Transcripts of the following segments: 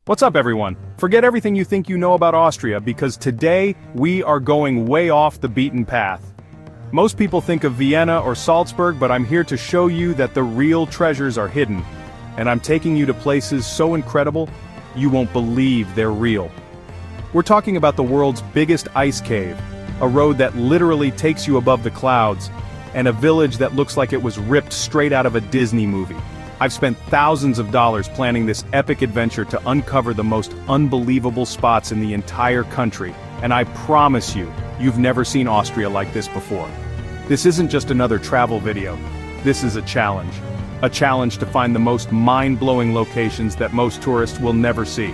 What's up, everyone? Forget everything you think you know about Austria because today we are going way off the beaten path. Most people think of Vienna or Salzburg, but I'm here to show you that the real treasures are hidden. And I'm taking you to places so incredible, you won't believe they're real. We're talking about the world's biggest ice cave, a road that literally takes you above the clouds, and a village that looks like it was ripped straight out of a Disney movie. I've spent thousands of dollars planning this epic adventure to uncover the most unbelievable spots in the entire country, and I promise you, you've never seen Austria like this before. This isn't just another travel video. This is a challenge. A challenge to find the most mind-blowing locations that most tourists will never see.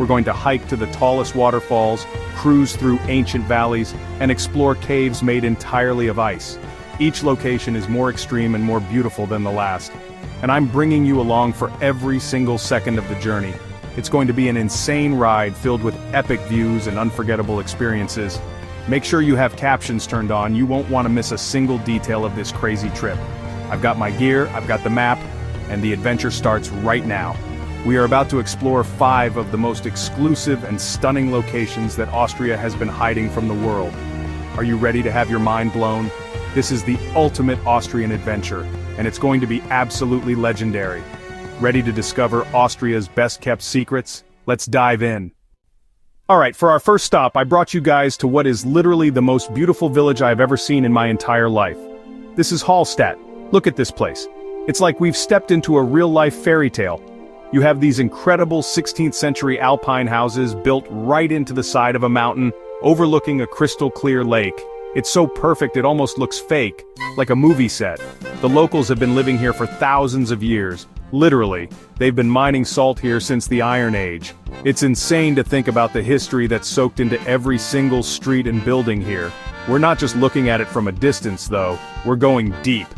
We're going to hike to the tallest waterfalls, cruise through ancient valleys, and explore caves made entirely of ice. Each location is more extreme and more beautiful than the last. And I'm bringing you along for every single second of the journey. It's going to be an insane ride filled with epic views and unforgettable experiences. Make sure you have captions turned on, you won't want to miss a single detail of this crazy trip. I've got my gear, I've got the map, and the adventure starts right now. We are about to explore 5 of the most exclusive and stunning locations that Austria has been hiding from the world. Are you ready to have your mind blown? This is the ultimate Austrian adventure, and it's going to be absolutely legendary. Ready to discover Austria's best-kept secrets? Let's dive in. Alright, for our first stop, I brought you guys to what is literally the most beautiful village I've ever seen in my entire life. This is Hallstatt. Look at this place. It's like we've stepped into a real-life fairy tale. You have these incredible 16th century alpine houses built right into the side of a mountain, overlooking a crystal-clear lake. It's so perfect it almost looks fake, like a movie set. The locals have been living here for thousands of years. Literally, they've been mining salt here since the Iron Age. It's insane to think about the history that's soaked into every single street and building here. We're not just looking at it from a distance though, we're going deep.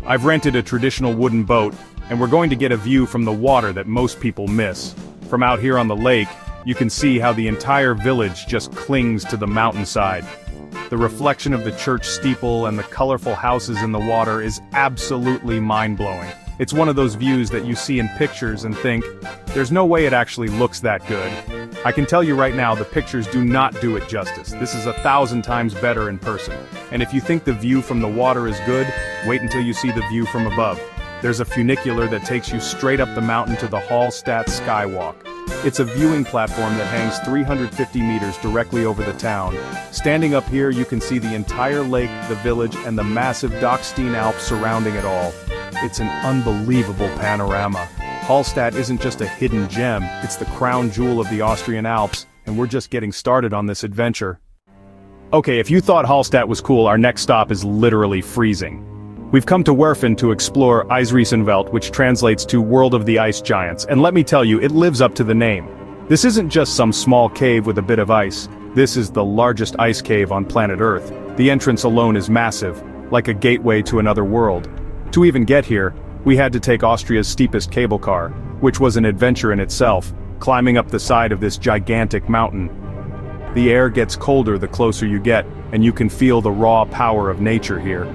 I've rented a traditional wooden boat, and we're going to get a view from the water that most people miss. From out here on the lake, you can see how the entire village just clings to the mountainside. The reflection of the church steeple and the colorful houses in the water is absolutely mind-blowing. It's one of those views that you see in pictures and think, there's no way it actually looks that good. I can tell you right now, the pictures do not do it justice. This is 1,000 times better in person. And if you think the view from the water is good, wait until you see the view from above. There's a funicular that takes you straight up the mountain to the Hallstatt Skywalk. It's a viewing platform that hangs 350 meters directly over the town. Standing up here you can see the entire lake, the village, and the massive Dockstein Alps surrounding it all. It's an unbelievable panorama. Hallstatt isn't just a hidden gem, it's the crown jewel of the Austrian Alps, and we're just getting started on this adventure. Okay, if you thought Hallstatt was cool, our next stop is literally freezing. We've come to Werfen to explore Eisriesenwelt, which translates to World of the Ice Giants, and let me tell you, it lives up to the name. This isn't just some small cave with a bit of ice. This is the largest ice cave on planet Earth. The entrance alone is massive, like a gateway to another world. To even get here, we had to take Austria's steepest cable car, which was an adventure in itself, climbing up the side of this gigantic mountain. The air gets colder the closer you get, and you can feel the raw power of nature here.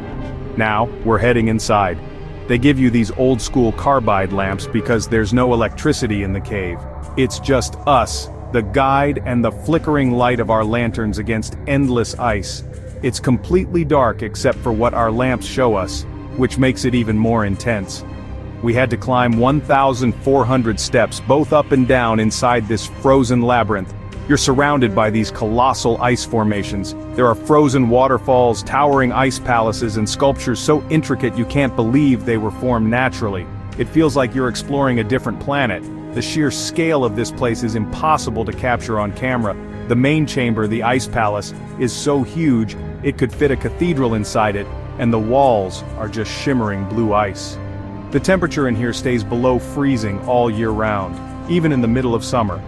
Now, we're heading inside. They give you these old-school carbide lamps because there's no electricity in the cave. It's just us, the guide and the flickering light of our lanterns against endless ice. It's completely dark except for what our lamps show us, which makes it even more intense. We had to climb 1,400 steps both up and down inside this frozen labyrinth. You're surrounded by these colossal ice formations. There are frozen waterfalls, towering ice palaces, and sculptures so intricate you can't believe they were formed naturally. It feels like you're exploring a different planet. The sheer scale of this place is impossible to capture on camera. The main chamber, the ice palace, is so huge, it could fit a cathedral inside it, and the walls are just shimmering blue ice. The temperature in here stays below freezing all year round, even in the middle of summer.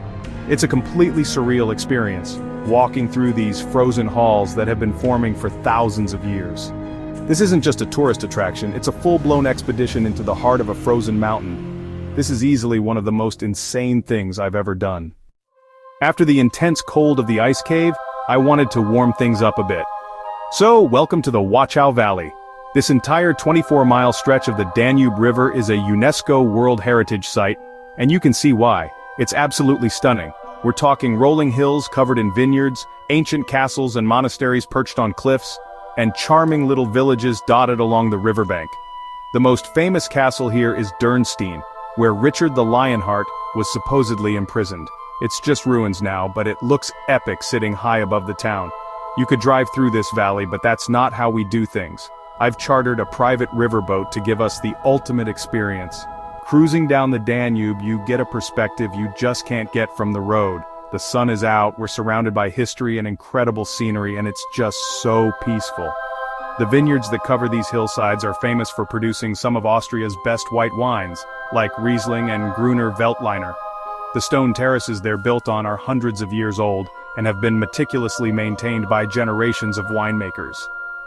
It's a completely surreal experience, walking through these frozen halls that have been forming for thousands of years. This isn't just a tourist attraction, it's a full-blown expedition into the heart of a frozen mountain. This is easily one of the most insane things I've ever done. After the intense cold of the ice cave, I wanted to warm things up a bit. So, welcome to the Wachau Valley. This entire 24-mile stretch of the Danube River is a UNESCO World Heritage Site, and you can see why. It's absolutely stunning. We're talking rolling hills covered in vineyards, ancient castles and monasteries perched on cliffs, and charming little villages dotted along the riverbank. The most famous castle here is Dürnstein, where Richard the Lionheart was supposedly imprisoned. It's just ruins now, but it looks epic sitting high above the town. You could drive through this valley, but that's not how we do things. I've chartered a private riverboat to give us the ultimate experience. Cruising down the Danube, you get a perspective you just can't get from the road. The sun is out, we're surrounded by history and incredible scenery, and it's just so peaceful. The vineyards that cover these hillsides are famous for producing some of Austria's best white wines, like Riesling and Gruner Veltliner. The stone terraces they're built on are hundreds of years old, and have been meticulously maintained by generations of winemakers.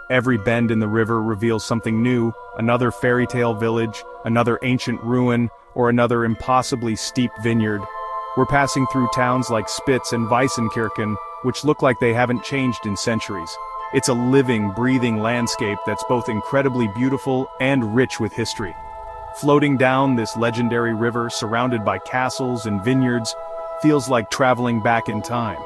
Every bend in the river reveals something new, another fairy tale village, another ancient ruin, or another impossibly steep vineyard. We're passing through towns like Spitz and Weissenkirchen, which look like they haven't changed in centuries. It's a living, breathing landscape that's both incredibly beautiful and rich with history. Floating down this legendary river surrounded by castles and vineyards feels like traveling back in time.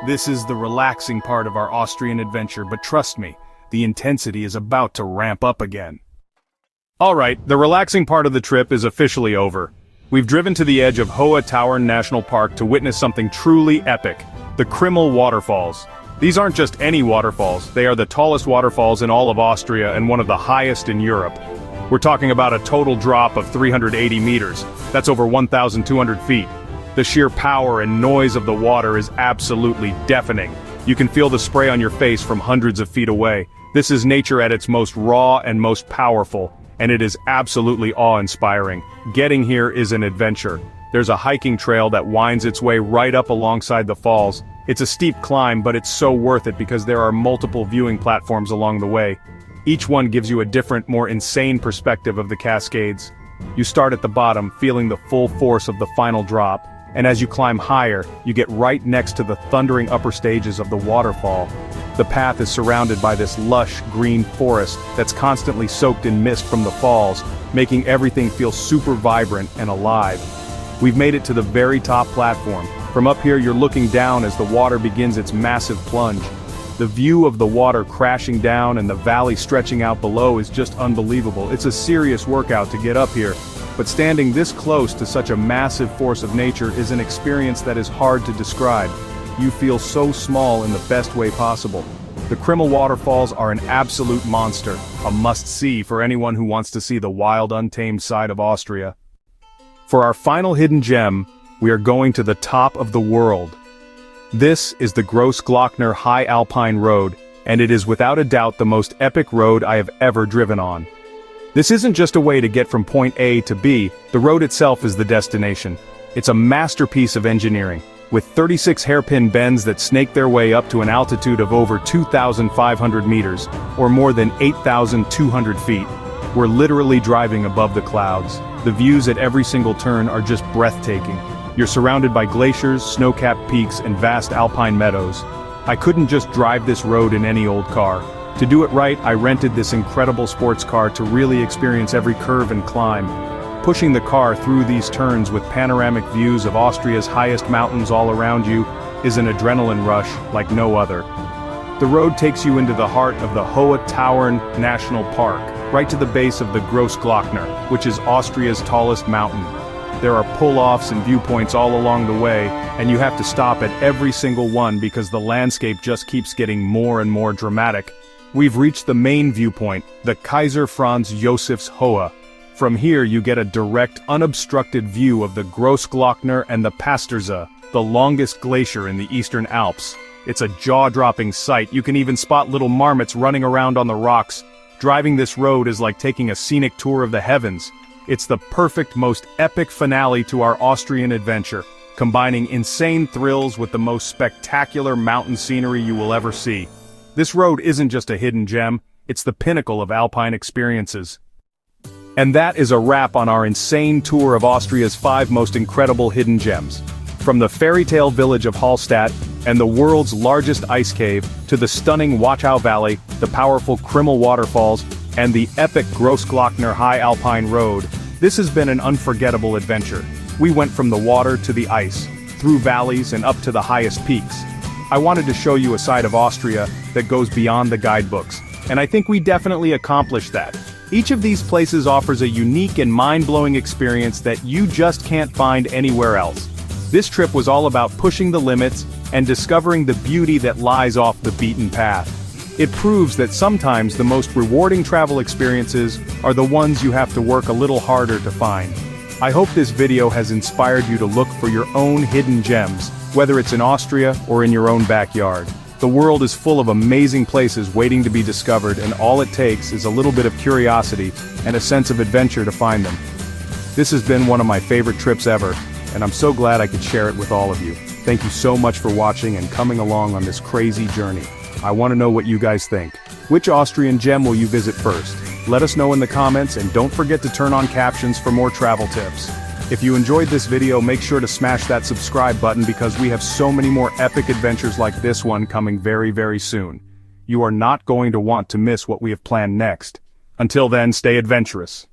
This is the relaxing part of our Austrian adventure, but trust me, the intensity is about to ramp up again. Alright, the relaxing part of the trip is officially over. We've driven to the edge of Hohe Tauern National Park to witness something truly epic, the Krimml Waterfalls. These aren't just any waterfalls, they are the tallest waterfalls in all of Austria and one of the highest in Europe. We're talking about a total drop of 380 meters, that's over 1,200 feet. The sheer power and noise of the water is absolutely deafening. You can feel the spray on your face from hundreds of feet away. This is nature at its most raw and most powerful, and it is absolutely awe-inspiring. Getting here is an adventure. There's a hiking trail that winds its way right up alongside the falls. It's a steep climb, but it's so worth it because there are multiple viewing platforms along the way. Each one gives you a different, more insane perspective of the Cascades. You start at the bottom, feeling the full force of the final drop, and as you climb higher, you get right next to the thundering upper stages of the waterfall. The path is surrounded by this lush, green forest that's constantly soaked in mist from the falls, making everything feel super vibrant and alive. We've made it to the very top platform. From up here you're looking down as the water begins its massive plunge. The view of the water crashing down and the valley stretching out below is just unbelievable. It's a serious workout to get up here, but standing this close to such a massive force of nature is an experience that is hard to describe. You feel so small in the best way possible. The Krimml Waterfalls are an absolute monster, a must-see for anyone who wants to see the wild, untamed side of Austria. For our final hidden gem, we are going to the top of the world. This is the Grossglockner High Alpine Road, and it is without a doubt the most epic road I have ever driven on. This isn't just a way to get from point A to B, the road itself is the destination. It's a masterpiece of engineering, with 36 hairpin bends that snake their way up to an altitude of over 2,500 meters, or more than 8,200 feet. We're literally driving above the clouds. The views at every single turn are just breathtaking. You're surrounded by glaciers, snow-capped peaks, and vast alpine meadows. I couldn't just drive this road in any old car. To do it right, I rented this incredible sports car to really experience every curve and climb. Pushing the car through these turns with panoramic views of Austria's highest mountains all around you is an adrenaline rush like no other. The road takes you into the heart of the Hohe Tauern National Park, right to the base of the Grossglockner, which is Austria's tallest mountain. There are pull-offs and viewpoints all along the way, and you have to stop at every single one because the landscape just keeps getting more and more dramatic. We've reached the main viewpoint, the Kaiser Franz Josefs Hohe. From here you get a direct, unobstructed view of the Grossglockner and the Pastersee, the longest glacier in the eastern Alps. It's a jaw-dropping sight. You can even spot little marmots running around on the rocks. Driving this road is like taking a scenic tour of the heavens. It's the perfect, most epic finale to our Austrian adventure, combining insane thrills with the most spectacular mountain scenery you will ever see. This road isn't just a hidden gem, it's the pinnacle of alpine experiences. And that is a wrap on our insane tour of Austria's 5 most incredible hidden gems. From the fairytale village of Hallstatt and the world's largest ice cave, to the stunning Wachau Valley, the powerful Krimml Waterfalls, and the epic Grossglockner High Alpine Road, this has been an unforgettable adventure. We went from the water to the ice, through valleys and up to the highest peaks. I wanted to show you a side of Austria that goes beyond the guidebooks, and I think we definitely accomplished that. Each of these places offers a unique and mind-blowing experience that you just can't find anywhere else. This trip was all about pushing the limits and discovering the beauty that lies off the beaten path. It proves that sometimes the most rewarding travel experiences are the ones you have to work a little harder to find. I hope this video has inspired you to look for your own hidden gems, whether it's in Austria or in your own backyard. The world is full of amazing places waiting to be discovered, and all it takes is a little bit of curiosity and a sense of adventure to find them. This has been one of my favorite trips ever, and I'm so glad I could share it with all of you. Thank you so much for watching and coming along on this crazy journey. I want to know what you guys think. Which Austrian gem will you visit first? Let us know in the comments, and don't forget to turn on captions for more travel tips. If you enjoyed this video, make sure to smash that subscribe button because we have so many more epic adventures like this one coming very, very soon. You are not going to want to miss what we have planned next. Until then, stay adventurous.